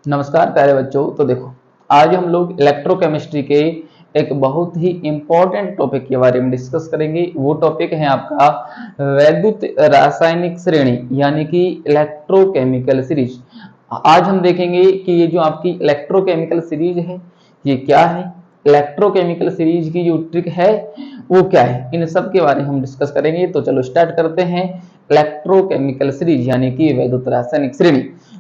नमस्कार प्यारे बच्चों। तो देखो, आज हम लोग इलेक्ट्रोकेमिस्ट्री के एक बहुत ही इंपॉर्टेंट टॉपिक के बारे में डिस्कस करेंगे। वो टॉपिक है आपका वैद्युत रासायनिक श्रेणी यानी कि इलेक्ट्रोकेमिकल सीरीज। आज हम देखेंगे कि ये जो आपकी इलेक्ट्रोकेमिकल सीरीज है ये क्या है, इलेक्ट्रोकेमिकल सीरीज की जो ट्रिक है वो क्या है, इन सब के बारे में हम डिस्कस करेंगे। तो चलो स्टार्ट करते हैं। इलेक्ट्रोकेमिकल सीरीज यानी कि वैद्युत रासायनिक श्रेणी।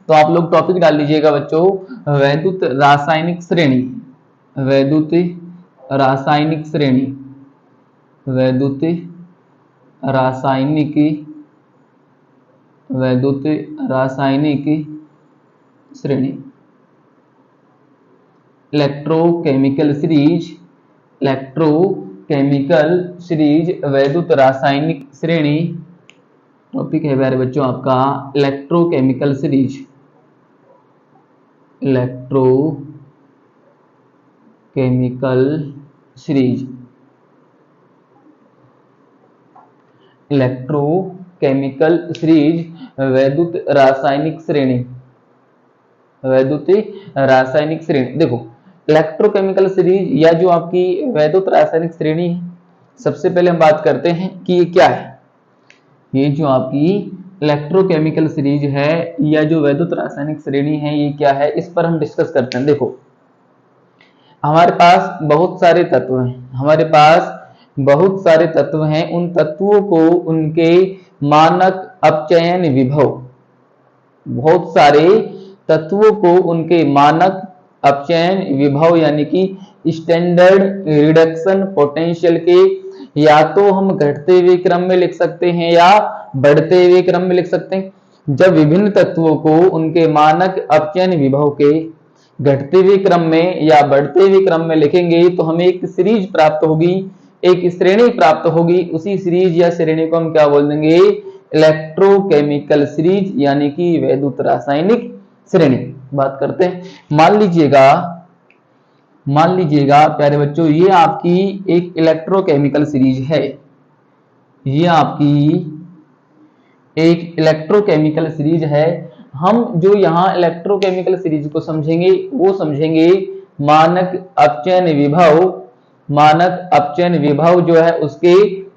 तो आप लोग टॉपिक डाल लीजिएगा बच्चों, वैद्युत रासायनिक श्रेणी। वैद्युत रासायनिक श्रेणी, वैद्युत रासायनिक, वैद्युत रासायनिक श्रेणी, इलेक्ट्रोकेमिकल सीरीज, इलेक्ट्रोकेमिकल सीरीज वैद्युत रासायनिक श्रेणी। टॉपिक है प्यारे बच्चों आपका electrochemical series, electrochemical series, electrochemical series वैद्युत रासायनिक श्रेणी, वैद्युत रासायनिक श्रेणी। देखो, इलेक्ट्रोकेमिकल सीरीज या जो आपकी वैद्युत रासायनिक श्रेणी है, सबसे पहले हम बात करते हैं कि ये क्या है। ये जो आपकी इलेक्ट्रोकेमिकल सीरीज है या जो वैद्युत रासायनिक श्रेणी है ये क्या है, इस पर हम डिस्कस करते हैं। देखो, हमारे पास बहुत सारे तत्व हैं, हमारे पास बहुत सारे तत्व हैं। उन तत्वों को उनके मानक अपचयन विभव, बहुत सारे तत्वों को उनके मानक अपचयन विभव यानी कि स्टैंडर्ड रिडक्शन पोटेंशियल के या तो हम घटते हुए क्रम में लिख सकते हैं या बढ़ते हुए क्रम में लिख सकते हैं। जब विभिन्न तत्वों को उनके मानक अपचयन विभव के घटते हुए क्रम में या बढ़ते हुए क्रम में लिखेंगे तो हमें एक सीरीज प्राप्त होगी, एक श्रेणी प्राप्त होगी। उसी सीरीज या श्रेणी को हम क्या बोल देंगे, इलेक्ट्रोकेमिकल सीरीज यानी कि वैद्युत रासायनिक श्रेणी। बात करते हैं, मान लीजिएगा प्यारे बच्चों, ये आपकी एक इलेक्ट्रोकेमिकल सीरीज है, ये आपकी एक इलेक्ट्रोकेमिकल सीरीज है। हम जो यहाँ इलेक्ट्रोकेमिकल सीरीज को समझेंगे वो समझेंगे मानक अपचयन विभव, मानक अपचयन विभव जो है उसके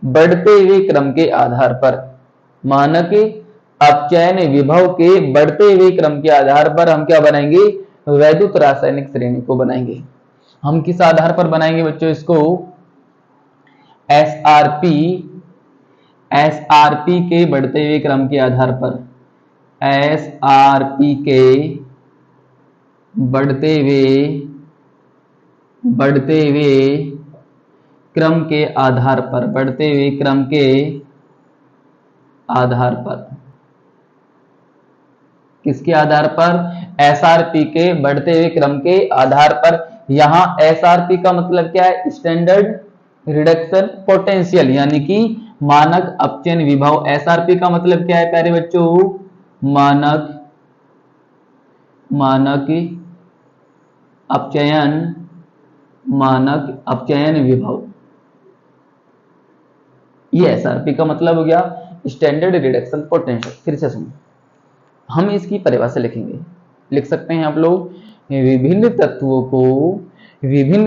बढ़ते हुए क्रम के आधार पर, मानक अपचयन विभव के बढ़ते हुए क्रम के आधार पर हम क्या बनाएंगे, वैद्युत रासायनिक श्रेणी को बनाएंगे। हम किस आधार पर बनाएंगे बच्चों इसको, एसआरपी, एसआरपी के बढ़ते हुए क्रम के आधार पर, एसआरपी के बढ़ते हुए क्रम के आधार पर, बढ़ते हुए क्रम के आधार पर, किसके आधार पर, एसआरपी के बढ़ते हुए क्रम के आधार पर। यहां एसआरपी का मतलब क्या है, स्टैंडर्ड रिडक्शन पोटेंशियल यानी कि मानक अपचयन विभव। एसआरपी का मतलब क्या है प्यारे बच्चों, मानक अपचयन, मानक अपचयन विभव। ये एसआरपी का मतलब हो गया, स्टैंडर्ड रिडक्शन पोटेंशियल। फिर से सुनो, हम इसकी परिभाषा लिखेंगे, लिख सकते हैं आप लोग, विभिन्न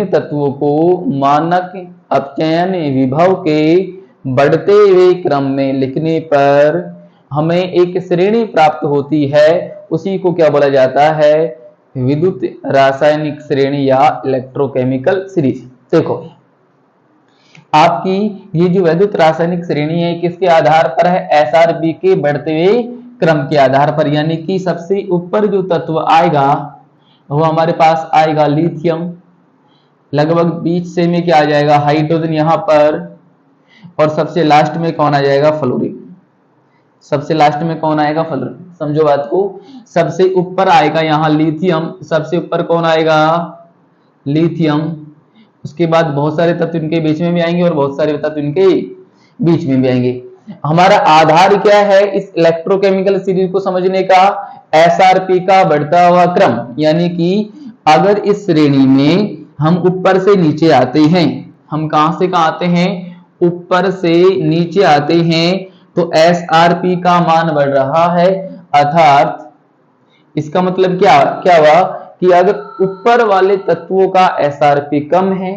तत्वों को मानक अपचयन विभव के बढ़ते हुए क्रम में लिखने पर हमें एक श्रेणी प्राप्त होती है, उसी को क्या बोला जाता है, विद्युत रासायनिक श्रेणी या इलेक्ट्रोकेमिकल सीरीज। देखो, आपकी ये जो वैद्युत रासायनिक श्रेणी है किसके आधार पर है, एसआरपी के बढ़ते हुए क्रम के आधार पर। यानी कि सबसे ऊपर जो तत्व आएगा वो हमारे पास आएगा लिथियम, लगभग बीच से में क्या आ जाएगा, हाइड्रोजन यहां पर, और सबसे लास्ट में कौन आ जाएगा, फ्लोरीन। सबसे लास्ट में कौन आएगा, फ्लोरीन। समझो बात को, सबसे ऊपर आएगा यहां लिथियम, सबसे ऊपर कौन आएगा, लिथियम। उसके बाद बहुत सारे तत्व इनके बीच में भी आएंगे और बहुत सारे तत्व इनके बीच में भी आएंगे। हमारा आधार क्या है इस इलेक्ट्रोकेमिकल सीरीज को समझने का, एसआरपी का बढ़ता हुआ क्रम। यानी कि अगर इस श्रेणी में हम ऊपर से नीचे आते हैं, हम कहां से कहां आते हैं, ऊपर से नीचे आते हैं, तो एसआरपी का मान बढ़ रहा है, अर्थात इसका मतलब क्या क्या हुआ कि अगर ऊपर वाले तत्वों का एसआरपी कम है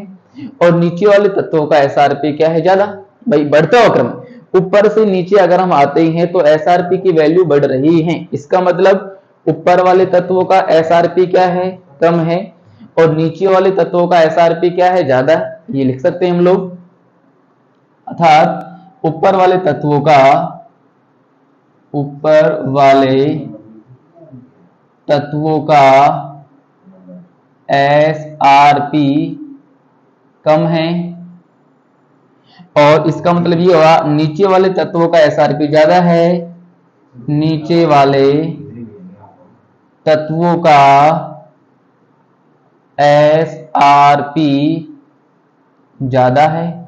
और नीचे वाले तत्वों का एसआरपी क्या है, ज्यादा। भाई बढ़ता हुआ क्रम, ऊपर से नीचे अगर हम आते हैं तो एसआरपी की वैल्यू बढ़ रही है, इसका मतलब ऊपर वाले तत्वों का एसआरपी क्या है, कम है, और नीचे वाले तत्वों का एसआरपी क्या है, ज्यादा। ये लिख सकते हैं हम लोग। अर्थात ऊपर वाले तत्वों का एसआरपी कम है, और इसका मतलब ये हुआ नीचे वाले तत्वों का एसआरपी ज्यादा है, नीचे वाले तत्वों का एसआरपी ज्यादा है।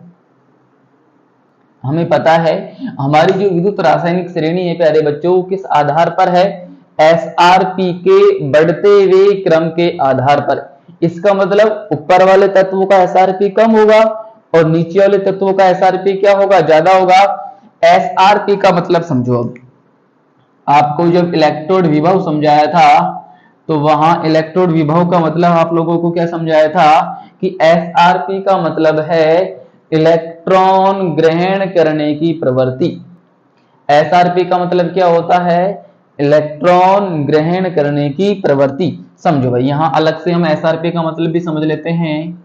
हमें पता है हमारी जो विद्युत रासायनिक श्रेणी है प्यारे बच्चों, किस आधार पर है, एसआरपी के बढ़ते हुए क्रम के आधार पर। इसका मतलब ऊपर वाले तत्वों का एसआरपी कम होगा और नीचे वाले तत्वों का एसआरपी क्या होगा, ज्यादा होगा। एसआरपी का मतलब समझो, अब आपको जब इलेक्ट्रोड विभव समझाया था तो वहां इलेक्ट्रोड विभव का मतलब आप लोगों को क्या समझाया था कि एसआरपी का मतलब है इलेक्ट्रॉन ग्रहण करने की प्रवृत्ति। एसआरपी का मतलब क्या होता है, इलेक्ट्रॉन ग्रहण करने की प्रवृत्ति। समझो भाई, यहां अलग से हम एसआरपी का मतलब भी समझ लेते हैं।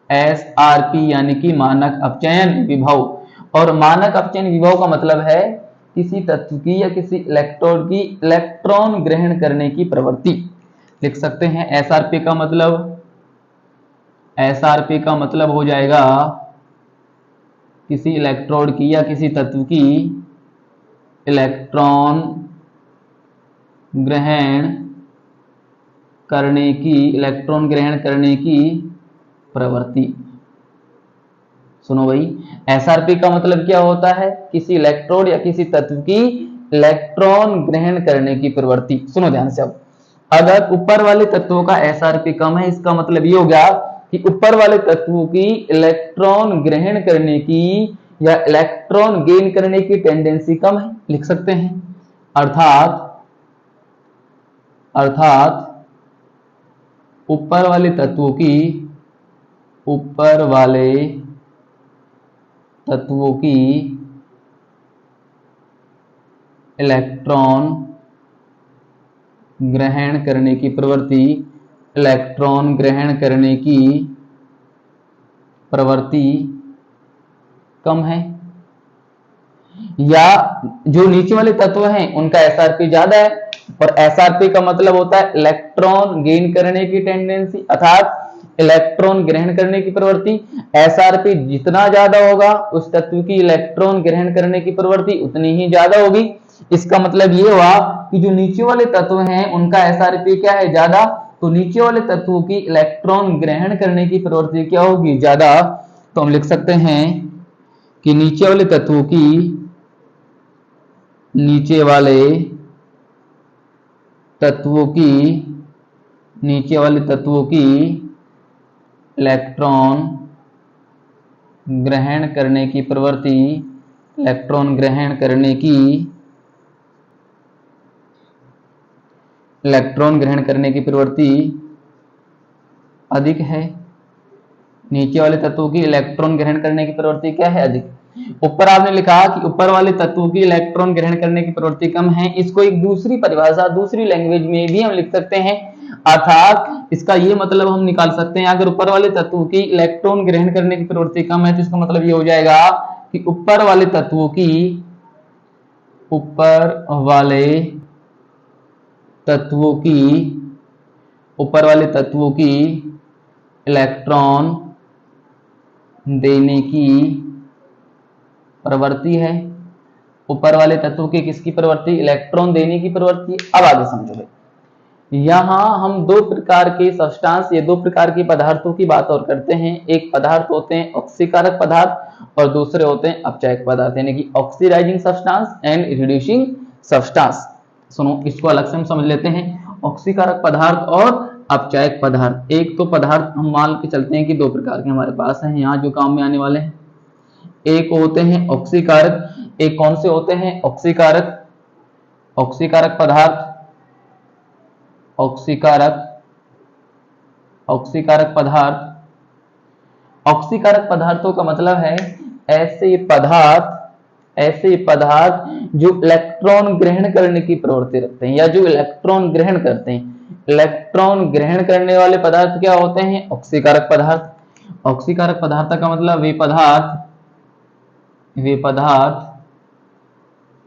एसआरपी यानी कि मानक अपचयन विभव, और मानक अपचयन विभव का मतलब है किसी तत्व की या किसी इलेक्ट्रोड की इलेक्ट्रॉन ग्रहण करने की प्रवृत्ति। लिख सकते हैं एसआरपी का मतलब हो जाएगा किसी इलेक्ट्रोड की या किसी तत्व की इलेक्ट्रॉन ग्रहण करने की प्रवृत्ति। सुनो भाई, एसआरपी का मतलब क्या होता है, किसी इलेक्ट्रोड या किसी तत्व की इलेक्ट्रॉन ग्रहण करने की प्रवृत्ति। सुनो ध्यान से, अब अगर ऊपर वाले तत्वों का एसआरपी कम है, इसका मतलब ये हो गया कि ऊपर वाले तत्वों की इलेक्ट्रॉन ग्रहण करने की या इलेक्ट्रॉन गेन करने की टेंडेंसी कम है। लिख सकते हैं अर्थात ऊपर वाले तत्वों की इलेक्ट्रॉन ग्रहण करने की प्रवृत्ति कम है, या जो नीचे वाले तत्व हैं उनका एसआरपी ज्यादा है। और एसआरपी का मतलब होता है इलेक्ट्रॉन गेन करने की टेंडेंसी, अर्थात इलेक्ट्रॉन ग्रहण करने की प्रवृत्ति। एसआरपी जितना ज्यादा होगा उस तत्व की इलेक्ट्रॉन ग्रहण करने की प्रवृत्ति उतनी ही ज्यादा होगी। इसका मतलब ये हुआ कि जो नीचे वाले तत्व हैं उनका एसआरपी क्या है, ज्यादा, तो नीचे वाले तत्वों की इलेक्ट्रॉन ग्रहण करने की प्रवृत्ति क्या होगी, ज्यादा। तो हम लिख सकते हैं कि नीचे वाले तत्वों की इलेक्ट्रॉन ग्रहण करने की प्रवृत्ति अधिक है। नीचे वाले तत्वों की इलेक्ट्रॉन ग्रहण करने की प्रवृत्ति क्या है, अधिक। ऊपर आपने लिखा कि ऊपर वाले तत्वों की इलेक्ट्रॉन ग्रहण करने की प्रवृत्ति कम है, इसको एक दूसरी परिभाषा दूसरी लैंग्वेज में भी हम लिख सकते हैं। अर्थात इसका ये मतलब हम निकाल सकते हैं, अगर ऊपर वाले तत्वों की इलेक्ट्रॉन ग्रहण करने की प्रवृत्ति कम है तो इसका मतलब ये हो जाएगा कि ऊपर वाले तत्वों की इलेक्ट्रॉन देने की प्रवृत्ति है। ऊपर वाले तत्व की किसकी प्रवृत्ति, इलेक्ट्रॉन देने की प्रवृत्ति। अब आगे समझो, यहां हम दो प्रकार के सब्सटेंस या दो प्रकार के पदार्थों की बात और करते हैं। एक पदार्थ होते हैं ऑक्सीकारक पदार्थ और दूसरे होते हैं अपचायक पदार्थ, यानी कि oxidizing substance and reducing substance. सुनो, इसको अलग से हम समझ लेते हैं, ऑक्सीकारक पदार्थ और अपचायक पदार्थ। एक तो पदार्थ हम मान के चलते हैं कि दो प्रकार के हमारे पास हैं यहाँ जो काम में आने वाले हैं। एक होते हैं ऑक्सीकारक, एक कौन से होते हैं, ऑक्सीकारक पदार्थ ऑक्सीकारक ऑक्सीकारक पदार्थ। ऑक्सीकारक पदार्थों का मतलब है ऐसे पदार्थ जो इलेक्ट्रॉन ग्रहण करने की प्रवृत्ति रखते हैं या जो इलेक्ट्रॉन ग्रहण करते हैं। इलेक्ट्रॉन ग्रहण करने वाले पदार्थ क्या होते हैं? ऑक्सीकारक पदार्थ। ऑक्सीकारक पदार्थ का मतलब वे पदार्थ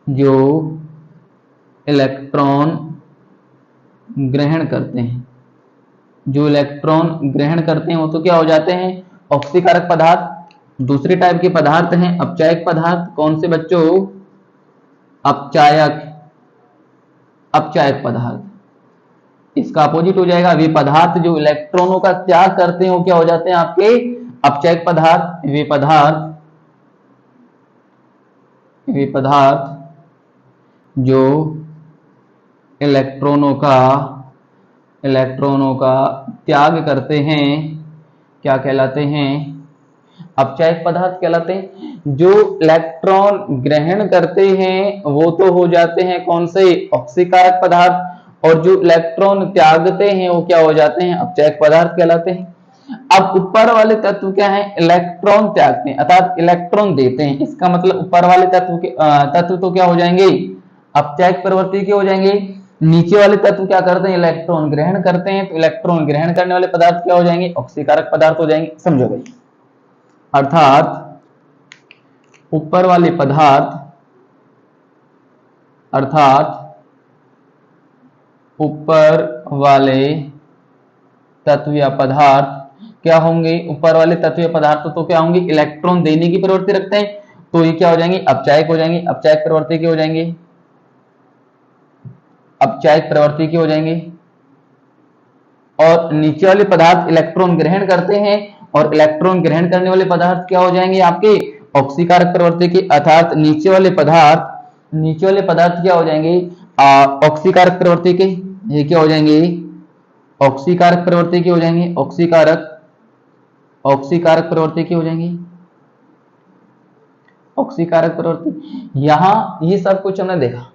जो इलेक्ट्रॉन ग्रहण करते हैं, जो इलेक्ट्रॉन ग्रहण करते हैं वो तो क्या हो जाते हैं? ऑक्सीकारक पदार्थ। दूसरे टाइप के पदार्थ हैं अपचायक पदार्थ। कौन से बच्चों? अपचायक पदार्थ। इसका अपोजिट हो जाएगा वे पदार्थ जो इलेक्ट्रॉनों का त्याग करते हैं वो क्या हो जाते हैं आपके? अपचायक पदार्थ। वे पदार्थ जो इलेक्ट्रॉनों का त्याग करते हैं क्या कहलाते हैं? अपचायक पदार्थ कहलाते हैं। जो इलेक्ट्रॉन ग्रहण करते हैं वो तो हो जाते हैं कौन से? ऑक्सीकारक पदार्थ। और जो इलेक्ट्रॉन त्यागते हैं वो क्या हो जाते हैं? अपचायक पदार्थ कहलाते हैं। अब ऊपर वाले तत्व क्या है? इलेक्ट्रॉन त्यागते हैं अर्थात इलेक्ट्रॉन देते हैं। इसका मतलब ऊपर वाले तत्व तो क्या हो जाएंगे? अपचायक प्रवृत्ति के हो जाएंगे। नीचे वाले तत्व क्या करते हैं? इलेक्ट्रॉन ग्रहण करते हैं। तो इलेक्ट्रॉन ग्रहण करने वाले पदार्थ क्या हो जाएंगे? ऑक्सीकारक पदार्थ हो जाएंगे। समझो भाई, अर्थात ऊपर वाले तत्व या पदार्थ क्या होंगे? ऊपर वाले तत्व या पदार्थ तो क्या होंगे? इलेक्ट्रॉन देने की प्रवृत्ति रखते हैं। तो ये क्या हो जाएंगे? अपचायक हो जाएंगे। अपचायक प्रवृत्ति के हो जाएंगे। अपचायक प्रवृत्ति के हो जाएंगे। और नीचे वाले पदार्थ इलेक्ट्रॉन ग्रहण करते हैं और इलेक्ट्रॉन ग्रहण करने वाले पदार्थ क्या हो जाएंगे आपके? ऑक्सीकारक प्रवृत्ति के। अर्थात नीचे वाले पदार्थ क्या हो जाएंगे? ऑक्सीकारक प्रवृत्ति के। ये क्या हो जाएंगे? ऑक्सीकारक प्रवृत्ति के हो जाएंगे। ऑक्सीकारक प्रवृत्ति के हो जाएंगे। ऑक्सीकारक प्रवृत्ति। यहां ये सब कुछ हमने देखा।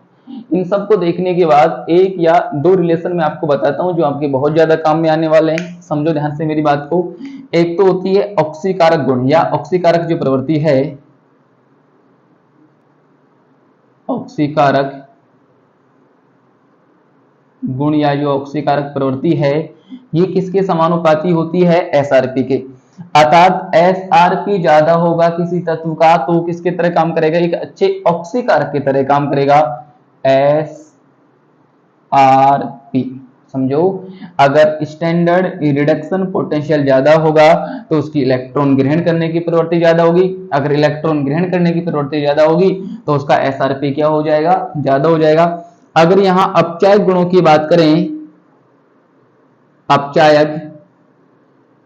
इन सब को देखने के बाद एक या दो रिलेशन में आपको बताता हूं जो आपके बहुत ज्यादा काम में आने वाले हैं। समझो ध्यान से मेरी बात को। एक तो होती है ऑक्सीकारक गुण या ऑक्सीकारक जो प्रवृत्ति है, ऑक्सीकारक गुण या जो ऑक्सीकारक प्रवृत्ति है ये किसके समानुपाती होती है? एसआरपी के। अर्थात एसआरपी ज्यादा होगा किसी तत्व का तो किसके तरह काम करेगा? एक अच्छे ऑक्सीकारक की तरह काम करेगा। एसआरपी समझो। अगर स्टैंडर्ड रिडक्शन पोटेंशियल ज्यादा होगा तो उसकी इलेक्ट्रॉन ग्रहण करने की प्रवृत्ति ज्यादा होगी। अगर इलेक्ट्रॉन ग्रहण करने की प्रवृत्ति ज्यादा होगी तो उसका एसआरपी क्या हो जाएगा? ज्यादा हो जाएगा। अगर यहां अपचायक गुणों की बात करें, अपचायक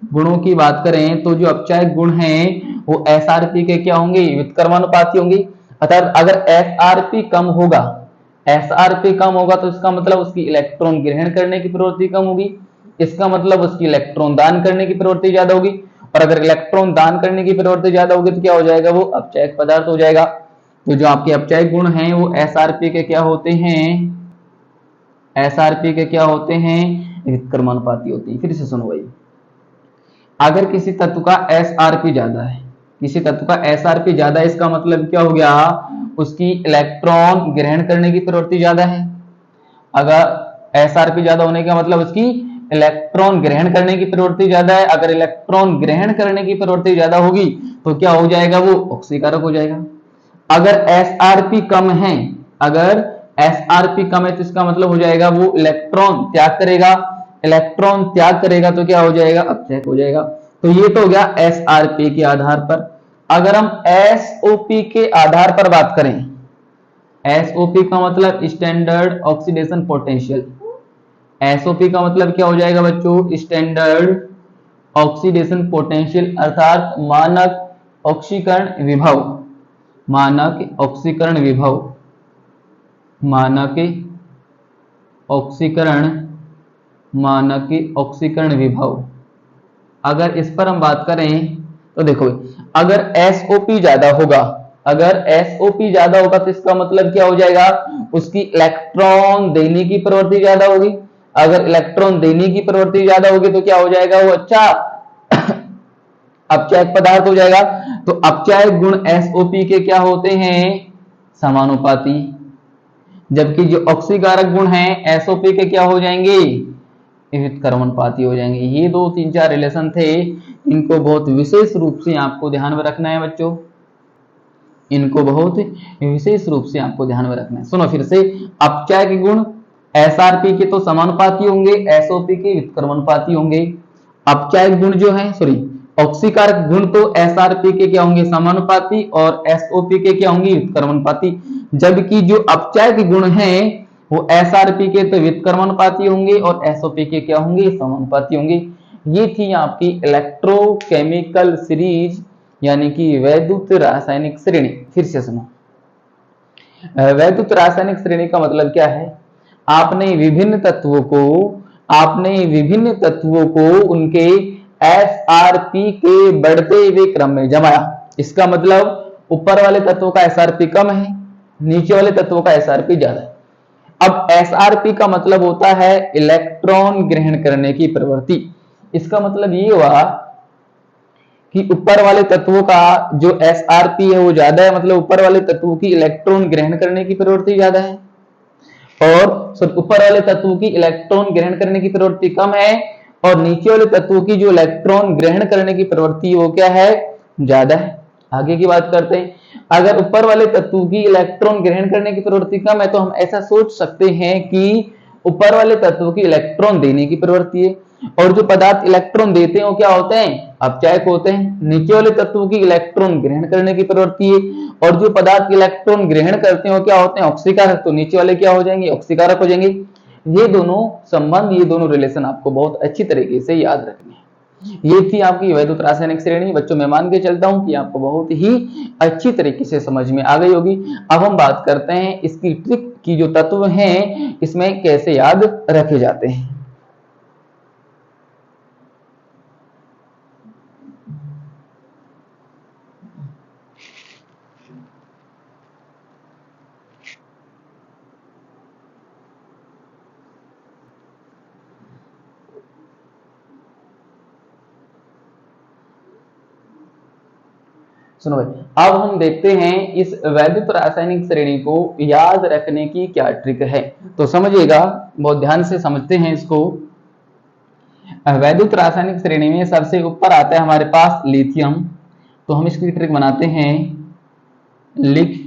गुणों की बात करें तो जो अपचायक गुण हैं वो एसआरपी के क्या होंगे? व्युत्क्रमानुपाती होंगे। अर्थात अगर एसआरपी कम होगा तो इसका मतलब उसकी इलेक्ट्रॉन ग्रहण करने की प्रवृत्ति कम होगी। इसका मतलब उसकी इलेक्ट्रॉन दान करने की प्रवृत्ति ज्यादा होगी। और अगर इलेक्ट्रॉन दान करने की प्रवृत्ति ज्यादा होगी तो क्या हो जाएगा? वो अपचायक पदार्थ हो जाएगा। तो जो आपके अपचायक गुण हैं वो एसआरपी के क्या होते हैं? एसआरपी के क्या होते हैं? व्युत्क्रमानुपाती होती है। फिर से सुनो भाई, अगर किसी तत्व का एसआरपी ज्यादा है, किसी तत्व का एसआरपी ज्यादा है इसका मतलब क्या हो गया? उसकी इलेक्ट्रॉन ग्रहण करने की प्रवृत्ति ज्यादा है। अगर एसआरपी ज्यादा होने का मतलब उसकी इलेक्ट्रॉन ग्रहण करने की प्रवृत्ति ज्यादा है। अगर इलेक्ट्रॉन ग्रहण करने की प्रवृत्ति ज्यादा होगी तो क्या हो जाएगा? वो ऑक्सीकारक हो जाएगा। अगर एसआरपी कम है, अगर एसआरपी कम है तो इसका मतलब हो जाएगा वो इलेक्ट्रॉन त्याग करेगा। इलेक्ट्रॉन त्याग करेगा तो क्या हो जाएगा? अपचायक हो जाएगा। तो ये तो हो गया एसआरपी के आधार पर। अगर हम एसओपी के आधार पर बात करें, एसओपी का मतलब स्टैंडर्ड ऑक्सीडेशन पोटेंशियल। एसओपी का मतलब क्या हो जाएगा बच्चों? स्टैंडर्ड ऑक्सीडेशन पोटेंशियल अर्थात मानक ऑक्सीकरण विभव। मानक ऑक्सीकरण विभव, मानक ऑक्सीकरण विभव। अगर इस पर हम बात करें तो देखो, अगर एसओपी ज्यादा होगा, तो इसका मतलब क्या हो जाएगा? उसकी इलेक्ट्रॉन देने की प्रवृत्ति ज्यादा होगी। अगर इलेक्ट्रॉन देने की प्रवृत्ति ज्यादा होगी तो क्या हो जाएगा वो अच्छा अपचायक पदार्थ हो जाएगा। तो अपचायक गुण एसओपी के क्या होते हैं, समानुपाती, जबकि जो ऑक्सीकारक गुण हैं एसओपी के क्या हो जाएंगे, व्युत्क्रमणपाती हो जाएंगे। ये 2 3 4 रिलेशन थे, इनको बहुत विशेष रूप से आपको ध्यान में रखना है बच्चों, इनको बहुत विशेष रूप से आपको ध्यान में रखना है। सुनो फिर से, अपचायक गुण एसआरपी के तो समानुपाती होंगे, एसओपी के व्युत्क्रमणपाती होंगे। अपचायक गुण जो है सॉरी ऑक्सीकारक गुण तो एसआरपी के क्या होंगे, समानुपाती, और एसओपी के क्या होंगे, व्युत्क्रमणपाती, जबकि जो अपचायक गुण हैं वो एसआरपी के तो व्युत्क्रमणपाती होंगे और एसओपी के क्या होंगे, समानुपाती होंगे। ये थी आपकी इलेक्ट्रोकेमिकल सीरीज यानी कि वैद्युत रासायनिक श्रेणी। फिर से सुनो, वैद्युत रासायनिक श्रेणी का मतलब क्या है, आपने विभिन्न तत्वों को उनके एसआरपी के बढ़ते हुए क्रम में जमाया। इसका मतलब ऊपर वाले तत्वों का एसआरपी कम है, नीचे वाले तत्वों का एसआरपी ज्यादा है। अब एसआरपी का मतलब होता है इलेक्ट्रॉन ग्रहण करने की प्रवृत्ति। इसका मतलब ये हुआ कि ऊपर वाले तत्वों का जो एसआरपी है वो ज्यादा है, मतलब ऊपर वाले तत्वों की इलेक्ट्रॉन ग्रहण करने की प्रवृत्ति ज्यादा है, और ऊपर वाले तत्वों की इलेक्ट्रॉन ग्रहण करने की प्रवृत्ति कम है, और नीचे वाले तत्वों की जो इलेक्ट्रॉन ग्रहण करने की प्रवृत्ति वो क्या है, ज्यादा है। आगे की बात करते हैं, अगर ऊपर वाले तत्वों की इलेक्ट्रॉन ग्रहण करने की प्रवृत्ति कम है तो हम ऐसा सोच सकते हैं कि ऊपर वाले तत्वों की इलेक्ट्रॉन देने की प्रवृत्ति है, और जो पदार्थ इलेक्ट्रॉन देते हैं वो क्या होते हैं, अपचायक होते हैं। नीचे वाले तत्वों की इलेक्ट्रॉन ग्रहण करने की प्रवृत्ति है, और जो पदार्थ इलेक्ट्रॉन ग्रहण करते हैं वो क्या होते हैं, ऑक्सीकारक, तो नीचे वाले क्या हो जाएंगे, ऑक्सीकारक हो जाएंगे। ये दोनों संबंध, ये दोनों रिलेशन आपको बहुत अच्छी तरीके से याद रखने हैं। ये थी आपकी वैद्युत रासायनिक श्रेणी। बच्चों मैं मान के चलता हूं कि आपको बहुत ही अच्छी तरीके से समझ में आ गई होगी। अब हम बात करते हैं इसकी ट्रिक की, जो तत्व हैं इसमें कैसे याद रखे जाते हैं। सुनो भाई, अब हम देखते हैं इस वैद्युत रासायनिक श्रेणी को याद रखने की क्या ट्रिक है। तो समझिएगा, बहुत ध्यान से समझते हैं इसको। वैद्युत रासायनिक श्रेणी में सबसे ऊपर आता है हमारे पास लिथियम। तो हम इसकी ट्रिक बनाते हैं, लिख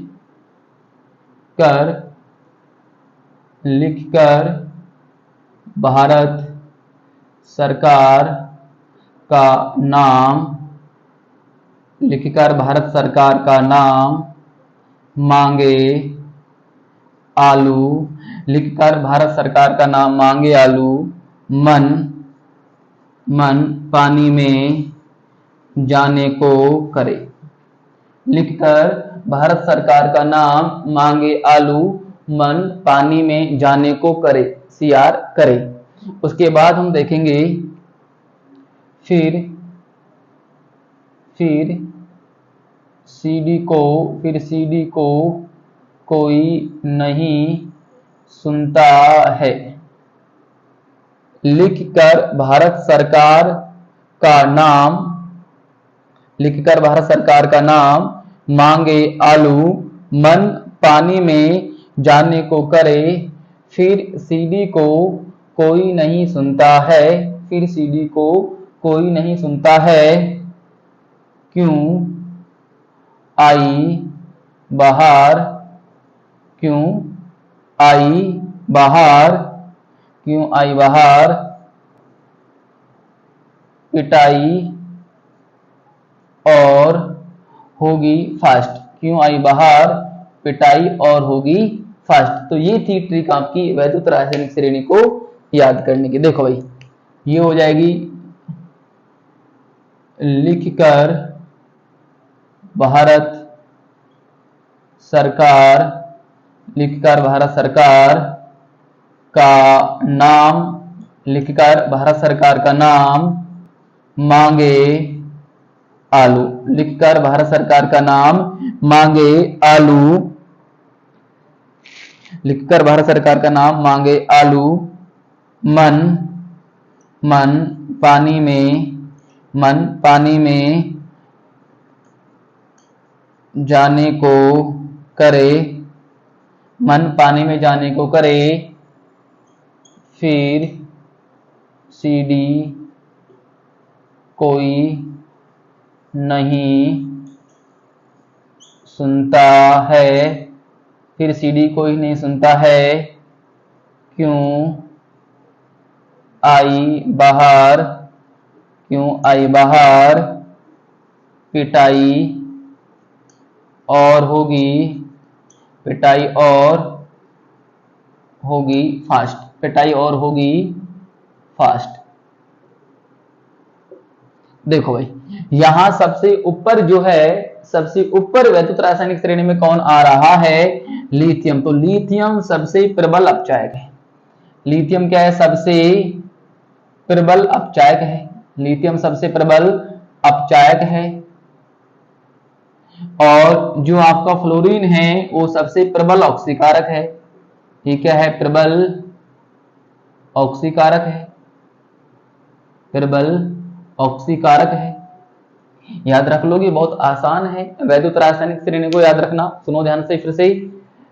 कर भारत सरकार का नाम, लिखकर भारत सरकार का नाम मांगे आलू, लिखकर भारत सरकार का नाम मांगे आलू, मन पानी में जाने को करे। लिखकर भारत सरकार का नाम मांगे आलू, मन पानी में जाने को करे, सीआर करे। उसके बाद हम देखेंगे फिर सीडी को कोई नहीं सुनता है। लिखकर भारत सरकार का नाम, लिखकर भारत सरकार का नाम मांगे आलू, मन पानी में जाने को करे। फिर सीडी को कोई नहीं सुनता है, फिर सीडी को कोई नहीं सुनता है, क्यों आई बाहर, क्यों आई बाहर, क्यों आई बाहर, पिटाई और होगी फास्ट, क्यों आई बाहर, पिटाई और होगी फास्ट। तो ये थी ट्रिक आपकी वैद्युत रासायनिक श्रेणी को याद करने की। देखो भाई, ये हो जाएगी लिखकर भारत सरकार, लिखकर भारत सरकार का नाम, लिखकर भारत सरकार का नाम मांगे आलू, लिखकर भारत सरकार का नाम मांगे आलू, लिखकर भारत सरकार का नाम मांगे आलू, मन मन पानी में जाने को करे, मन पानी में जाने को करे, फिर सीडी कोई नहीं सुनता है, फिर सीडी कोई नहीं सुनता है, क्यों आई बाहर, क्यों आई बाहर, पिटाई और होगी, पिटाई और होगी फास्ट, पिटाई और होगी फास्ट। देखो भाई, यहां सबसे ऊपर जो है, सबसे ऊपर वैद्युत रासायनिक श्रेणी में कौन आ रहा है? लिथियम। तो लिथियम सबसे प्रबल अपचायक है। लिथियम क्या है? सबसे प्रबल अपचायक है। लिथियम सबसे प्रबल अपचायक है। और जो आपका फ्लोरीन है वो सबसे प्रबल ऑक्सीकारक है। ये क्या है? प्रबल ऑक्सीकारक है। प्रबल ऑक्सीकारक है। याद रख लोगे, बहुत आसान है। वैद्युत रासायनिक श्रेणी को याद रखना। सुनो ध्यान से फिर से।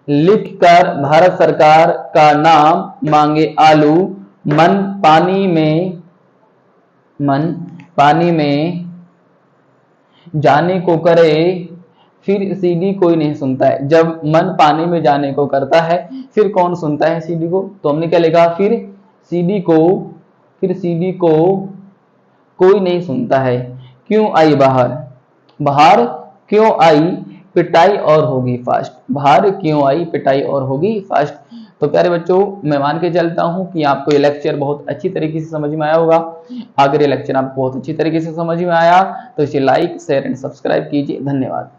लिखकर भारत सरकार का नाम मांगे आलू, मन पानी में जाने को करे, फिर सीडी कोई नहीं सुनता है। जब मन पानी में जाने को करता है, फिर कौन सुनता है सीडी को? तो हमने क्या लिखा? फिर सीडी को कोई नहीं सुनता है। क्यों आई बाहर? बाहर क्यों आई? पिटाई और होगी फास्ट। बाहर क्यों आई? पिटाई और होगी फास्ट। तो प्यारे बच्चों, मैं मान के चलता हूं कि आपको ये लेक्चर बहुत अच्छी तरीके से समझ में आया होगा। अगर ये लेक्चर आपको बहुत अच्छी तरीके से समझ में आया तो इसे लाइक, शेयर एंड सब्सक्राइब कीजिए। धन्यवाद।